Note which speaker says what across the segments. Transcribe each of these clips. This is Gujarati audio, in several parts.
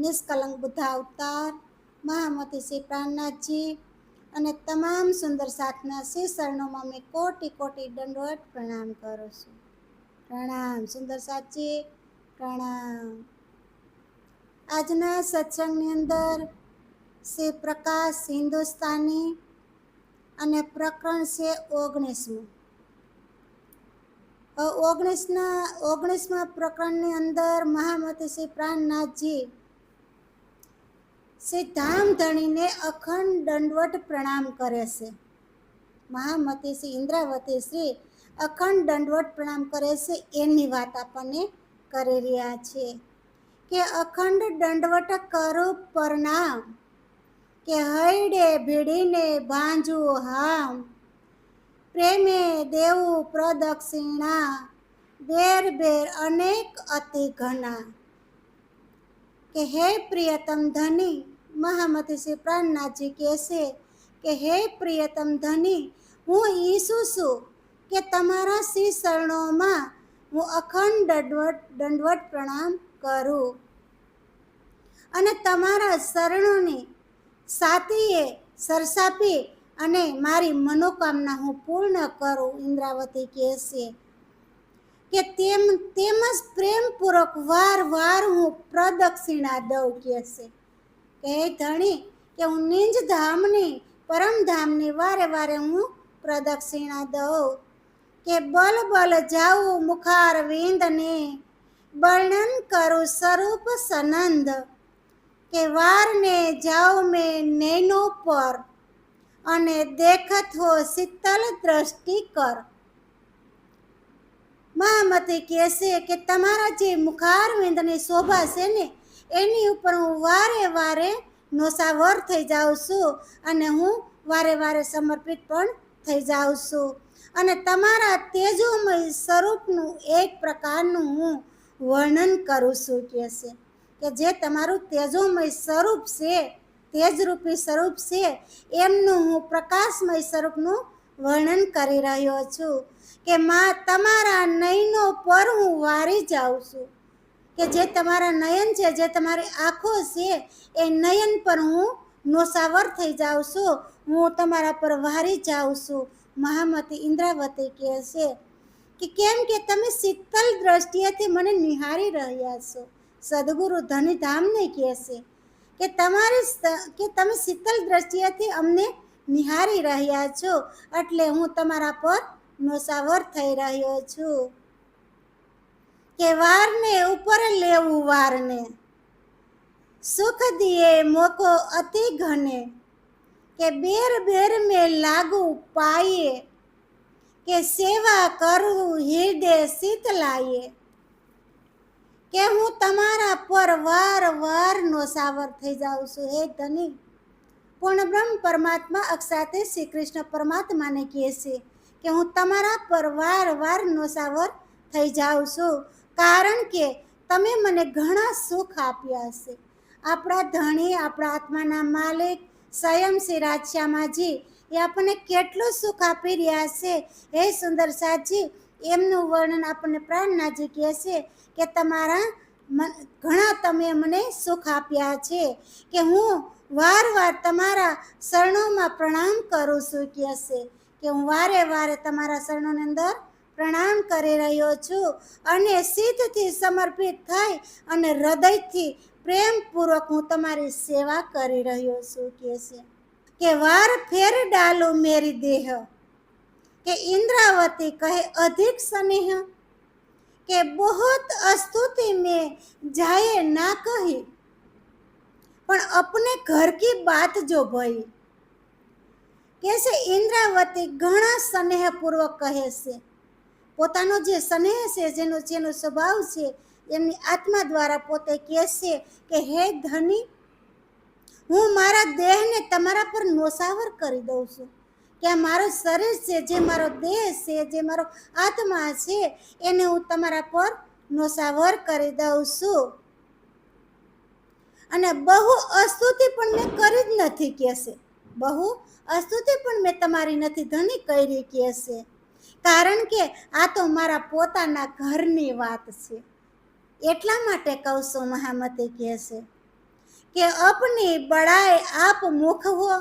Speaker 1: નિષ્કલંક બુદ્ધ અવતાર મહામતી શ્રી પ્રાણનાથજી અને તમામ સુંદર સાથના શ્રી શરણોમાં મેં કોટી કોટી દંડવત પ્રણામ કરું છું. પ્રણામ સુંદર સાચી, પ્રણામ. આજના સત્સંગની અંદર શ્રી પ્રકાશ હિન્દુસ્તાની અને પ્રકરણ છે 19મું. 19મા પ્રકરણની અંદર મહામતી શ્રી પ્રાણનાથજી શ્રી ધામધણીને અખંડ દંડવત પ્રણામ કરે છે. મહામતી શ્રી ઇન્દ્રાવતી શ્રી અખંડ દંડવત પ્રણામ કરે છે એની વાત આપણને કરી રહ્યા છે કે અખંડ દંડવત કરું પ્રણામ કે હૈડે ભીડીને ભાંજુ હામ પ્રેમે દેવું પ્રદક્ષિણા બેર બેર અનેક અતિ ઘણા. કે હે પ્રિયતમ ધની, મહામતી શ્રી પ્રાણનાથજી કહેશે કે હે પ્રિયતમ ધની, હું ઈચ્છું છું કે તમારા શ્રી શરણોમાં હું અખંડ દંડવત પ્રણામ કરું અને તમારા શરણોની સાતીએ સરસાપી અને મારી મનોકામના હું પૂર્ણ કરું. ઇન્દ્રાવતી કહેશે કે તેમજ પ્રેમપૂર્વક વાર વાર હું પ્રદક્ષિણા દઉં. કહેશે કે હે ધણી, કે હું નિંજ ધામની પરમધામની વારે વારે હું પ્રદક્ષિણા દઉં. કે બલ બલ જાઉં મુખાર વિંદને વર્ણન કરું સ્વરૂપ સનંદ. કે વારને જાઉં મેં નૈનો પર અને દેખત હો શીતલ દ્રષ્ટિ કર. મહામતી કહેશે કે તમારા જે મુખારવિંદની શોભા છે ને એની ઉપર હું વારે વારે નોસાવર થઈ જાઉં છું અને હું વારે વારે સમર્પિત પણ થઈ જાઉં છું અને તમારા તેજોમય સ્વરૂપનું એક પ્રકારનું હું વર્ણન કરું છું. કહેશે કે જે તમારું તેજોમય સ્વરૂપ છે, તેજરૂપી સ્વરૂપ છે, એમનું હું પ્રકાશમય સ્વરૂપનું વર્ણન કરી રહ્યો છું. કે તમારા નયનો પર હું વારી જાઉં છું. કે જે તમારા નયન છે, જે તમારી આંખો છે, એ નયન પર હું નોસાવર થઈ જાઉં છું, હું તમારા પર વારી જાઉં છું. મહામતી ઇન્દ્રાવતી કહેશે કે કેમ કે તમે શીતલ દ્રષ્ટિએથી મને નિહાળી રહ્યા છો. સદગુરુ ધનીધામને કહેશે કે તમે શીતલ દ્રષ્ટિએથી અમને નિહાળી રહ્યા છો એટલે હું તમારા પર નોસાવર થઈ રહ્યો છું. કે વારને ઉપર લેવું વારને સુખ દિયે મોકો અતિ ઘને. કે બેર બેર મેં લાગુ પાઈએ કે સેવા કરું હૃદય શીતલાઈએ. કે હું તમારા પર વાર વાર નોસાવર થઈ જાઉં છું. હે ધની, પૂર્ણ બ્રહ્મ પરમાત્મા અક્ષાતે શ્રી કૃષ્ણ પરમાત્માને કહેશે કે હું તમારા પર વાર વાર નોસાવર થઈ જાઉં છું કારણ કે તમે મને ઘણા સુખ આપ્યા છે. આપણા ધણી, આપણા આત્માના માલિક સ્વયં શ્રી રાધશ્યામાજી એ આપણને કેટલું સુખ આપી રહ્યા છે. હે સુંદર સાજી, એમનું વર્ણન આપણને પ્રાણનાથજી કહેશે કે તમારા ઘણા તમે મને સુખ આપ્યા છે કે હું વાર વાર તમારા શરણોમાં પ્રણામ કરું છું. કહેશે કે હું વારે વારે તમારા શરણોની અંદર પ્રણામ કરી રહ્યો છું અને સિદ્ધથી સમર્પિત થઈ અને હૃદયથી પ્રેમપૂર્વક હું તમારી સેવા કરી રહ્યો છું. કહેશે કે વાર ફેર ડાલો મેરી દેહ. કે ઇન્દ્રાવતી કહે અધિક સ્નેહ કે બહોત અસ્તુતિ में जाए ना कही પણ અપને ઘર કી બાત જો ભઈ. કહેશે ઇન્દ્રાવતી ઘણા સ્નેહપૂર્વક કહે છે. પોતાનો જે સ્નેહ છે, જેનો સ્વભાવ છે, એમની આત્મા દ્વારા પોતે કહેશે કે હે ધની, હું મારા દેહને તમારા પર નોસાવર કરી દઉં છું. કે આ મારું શરીર છે, જે મારો દેહ છે, જે મારો આત્મા છે, એને હું તમારા પર નોસાવર કરી દઉં છું અને બહુ અસ્તુતિ પણ મેં કરી જ નથી. કહેશે બહુ અસ્તુતિ પણ મેં તમારી નથી ધની કરી. કહેશે કારણ કે આ તો મારા પોતાના ઘરની વાત છે એટલા માટે કહું છું. મહામતી કહેશે कि अपनी बड़ाई आप मुख हो,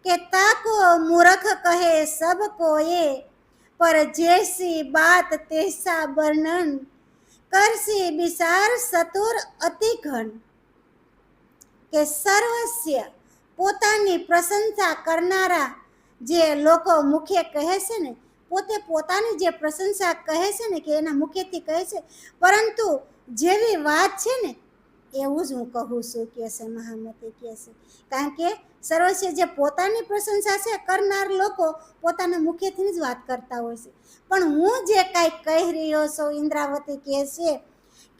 Speaker 1: कि ताको मूर्ख कहे सब कोए, पर जैसी बात तैसा वर्णन, करसी विचार सतुर अति घन। કે સર્વસ્ય પોતાની પ્રશંસા કરનારા જે લોકો મુખે કહે છે ને, પોતે પોતાની જે પ્રશંસા કહે છે ને કે એના મુખેથી કહે છે, પરંતુ જેવી વાત છે ને એવું જ હું કહું છું કે છે મહામતી કહે છે. કારણ કે સર્વસ્ય જે પોતાની પ્રશંસા છે કરનાર લોકો પોતાના મુખેથી જ વાત કરતા હોય છે, પણ હું જે કાંઈ કહી રહ્યો છું, ઇન્દ્રાવતી કહે છે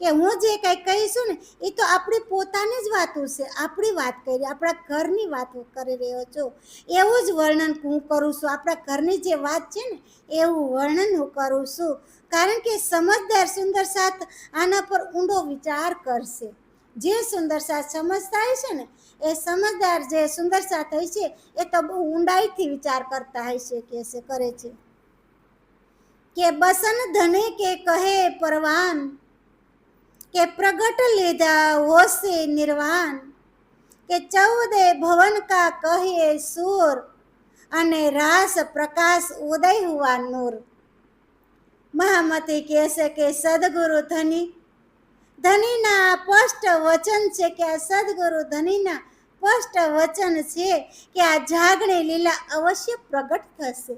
Speaker 1: કે હું જે કાંઈ કહીશું ને એ તો આપણી પોતાની જ વાતો છે, આપણી વાત કરી, આપણા ઘરની વાત કરી રહ્યો છું, એવું જ વર્ણન હું કરું છું. આપણા ઘરની જે વાત છે ને એવું વર્ણન હું કરું છું, કારણ કે સમજદાર સુંદર સાથ આના પર ઊંડો વિચાર કરશે. જે સુંદર સાથ સમજતા હોય છે ને એ સમજદાર જે સુંદર સાથ હોય છે એ તો બહુ ઊંડાઈથી વિચાર કરતા હોય છે કે કરે છે. કે બસન ધને કે કહે પરવાન, કે પ્રગટ લીધા હોશે નિર્વાણ, કે 14 ભવન કા કહીએ સૂર, અને રાસ પ્રકાશ ઉદય હુઆ નૂર. મહામતી કહે છે કે સદગુરુ ધનીના સ્પષ્ટ વચન છે, કે આ સદગુરુ ધનીના સ્પષ્ટ વચન છે કે આ જાગણી લીલા અવશ્ય પ્રગટ થશે.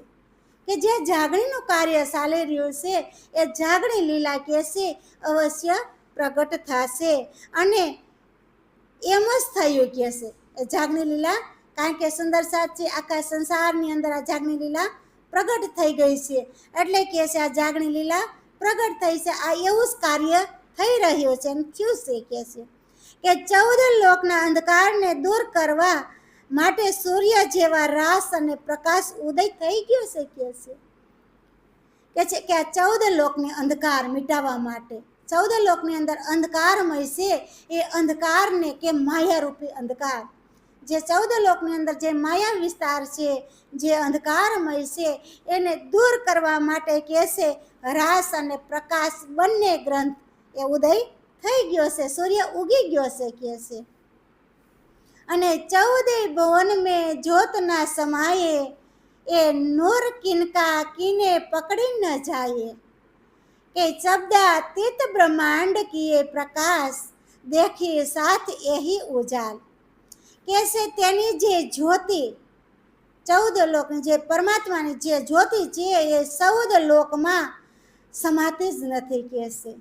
Speaker 1: કે જે જાગણીનું કાર્ય ચાલી રહ્યું છે એ જાગણી લીલા કે છે અવશ્ય પ્રગટ થશે. અને એમ જ થયું કે છે એ જાગણી લીલા, કારણ કે સુંદર સાથ છે આખા સંસારની અંદર આ જાગણી લીલા પ્રગટ થઈ ગઈ છે, એટલે કે છે આ જાગણી લીલા પ્રગટ થઈ છે. આ એવું જ કાર્ય થઈ રહ્યું છે અને થયું છે કે 14 લોકના અંધકારને દૂર કરવા માટે સૂર્ય જેવા રાસ અને પ્રકાશ ઉદય થઈ ગયો છે કે છે કે આ 14 લોકની અંધકાર મિટાવવા માટે, 14 લોકની અંદર અંધકારમય છે એ અંધકારને કે માયારૂપી અંધકાર, જે 14 લોકની અંદર જે માયા વિસ્તાર છે, જે અંધકારમય છે એને દૂર કરવા માટે કે છે રાસ અને પ્રકાશ બંને ગ્રંથ એ ઉદય થઈ ગયો છે, સૂર્ય ઉગી ગયો છે કે છે. અને 14 ભુવન મેં જ્યોત ના સમાયે, એ નૂર કિનકા કિને પકડી ન જાય, કે શબ્દાતીત બ્રહ્માંડ કીએ પ્રકાશ, દેખી સાથ એહી ઉજાલ. કે છે તેની જે જ્યોતિ 14 લોકની જે પરમાત્માની જે જ્યોતિ છે એ 14 લોકમાં સમાતી જ નથી કે છે,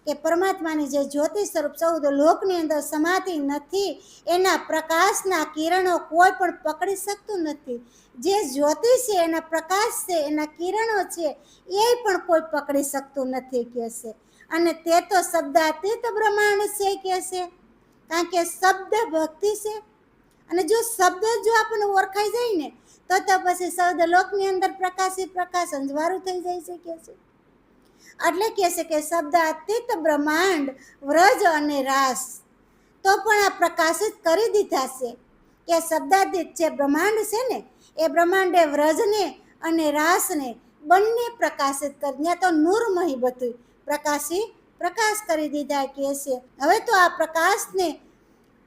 Speaker 1: કે પરમાત્માની જે જ્યોતિ સ્વરૂપ 14 લોકની અંદર સમાતી નથી, એના પ્રકાશના કિરણો કોઈ પણ પકડી શકતું નથી. જે જ્યોતિ છે એના પ્રકાશ છે, એના કિરણો છે એ પણ કોઈ પકડી શકતું નથી કે છે. અને તે તો શબ્દાતીત બ્રહ્માંડ છે કે છે, કારણ કે શબ્દ ભક્તિ છે, અને જો શબ્દ જો આપણને ઓળખાઈ જાય ને તો પછી 14 લોકની અંદર પ્રકાશ અંજવાળું થઈ જાય છે કે છે. એટલે કહે છે કે શબ્દાતીત બ્રહ્માંડ વ્રજ અને રાસ તો પણ આ પ્રકાશિત કરી દીધા છે, કે શબ્દાતીત જે બ્રહ્માંડ છે ને એ બ્રહ્માંડે વ્રજને અને રાસને બંને પ્રકાશિત કરી, ત્યાં તો નૂરમય બધું પ્રકાશ કરી દીધા કે છે. હવે તો આ પ્રકાશને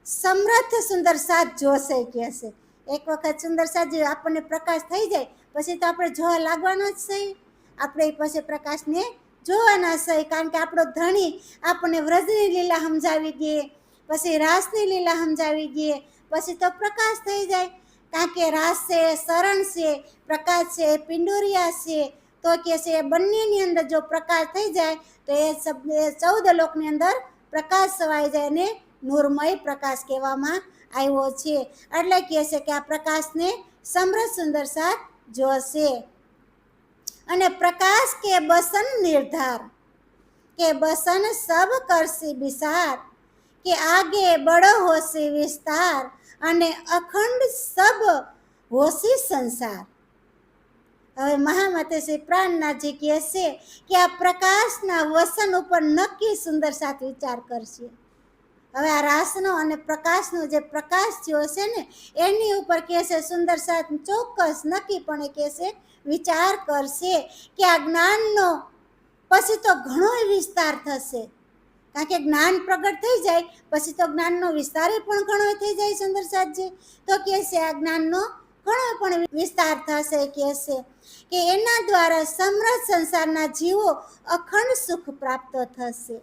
Speaker 1: સમર્થ સુંદર સાથ જોશે કે છે. એક વખત સુંદર સાથ જે આપણને પ્રકાશ થઈ જાય પછી તો આપણે જોવા લાગવાના જ છે, આપણે પછી પ્રકાશને જોવાના છે, કારણ કે આપણો ધણી આપણને વ્રજની લીલા સમજાવી દે, પછી રાસની લીલા સમજાવી દે, પછી તો પ્રકાશ થઈ જાય. કારણ કે રાસ છે, શરણ છે, પ્રકાશ છે, પિંડોરિયા છે, તો કે છે એ બંનેની અંદર જો પ્રકાશ થઈ જાય તો એ 14 લોકની અંદર પ્રકાશ છવાઈ જાય અને નૂરમય પ્રકાશ કહેવામાં આવ્યો છે. એટલે કહે છે કે આ પ્રકાશને સમૃદ્ધ સુંદર સાથ જોશે. અને પ્રકાશ કે બસન નિર્ધાર, કે બસન સબ કરસી વિસાર, કે આગે બડો હોશી વિસ્તાર, અને અખંડ સબ હોશી સંસાર. હવે મહામતી શ્રી પ્રાણનાથજી કહે છે કે આ પ્રકાશના વસન ઉપર નક્કી સુંદર સાથ વિચાર કરશે. હવે આ રાસનો અને પ્રકાશનો જે પ્રકાશ થયો છે ને એની ઉપર કહે છે સુંદર સાથ ચોક્કસ નક્કીપણે કહે છે વિચાર કરશે કે આ જ્ઞાનનો પછી તો ઘણો વિસ્તાર થશે, કારણ કે જ્ઞાન પ્રગટ થઈ જાય પછી તો જ્ઞાનનો વિસ્તાર પણ ઘણો થઈ જાય સુંદરસાદજી. તો કે છે આ જ્ઞાનનો ઘણો પણ વિસ્તાર થશે કે છે કે એના દ્વારા સમૃદ્ધ સંસારના જીવો અખંડ સુખ પ્રાપ્ત થશે.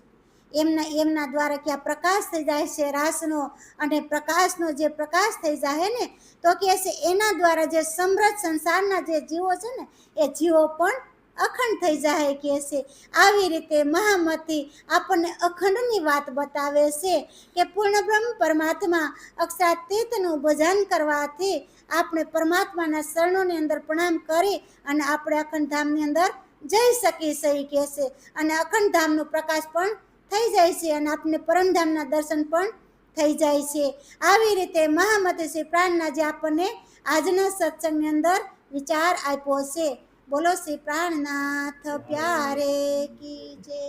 Speaker 1: એમના દ્વારા કે આ પ્રકાશ થઈ જાય છે રાસનો, અને પ્રકાશનો જે પ્રકાશ થઈ જાય ને તો કે છે એના દ્વારા જે સમૃદ્ધ સંસારના જે જીવો છે ને એ જીવો પણ અખંડ થઈ જાય કે છે. આવી રીતે મહામતી આપણને અખંડની વાત બતાવે છે કે પૂર્ણ બ્રહ્મ પરમાત્મા અક્ષાતીતનું ભજન કરવાથી આપણે પરમાત્માના શરણોની અંદર પ્રણામ કરી અને આપણે અખંડ ધામની અંદર જઈ શકીએ છીએ કે છે. અને અખંડ ધામનો પ્રકાશ પણ થઈ જાય છે અને આપણે પરમધામના દર્શન પણ થઈ જાય છે. આવી રીતે મહામતી શ્રી પ્રાણનાથજી આપણને આજના સત્સંગની અંદર વિચાર આપ્યો છે. બોલો શ્રી પ્રાણનાથ પ્યારે કી જય.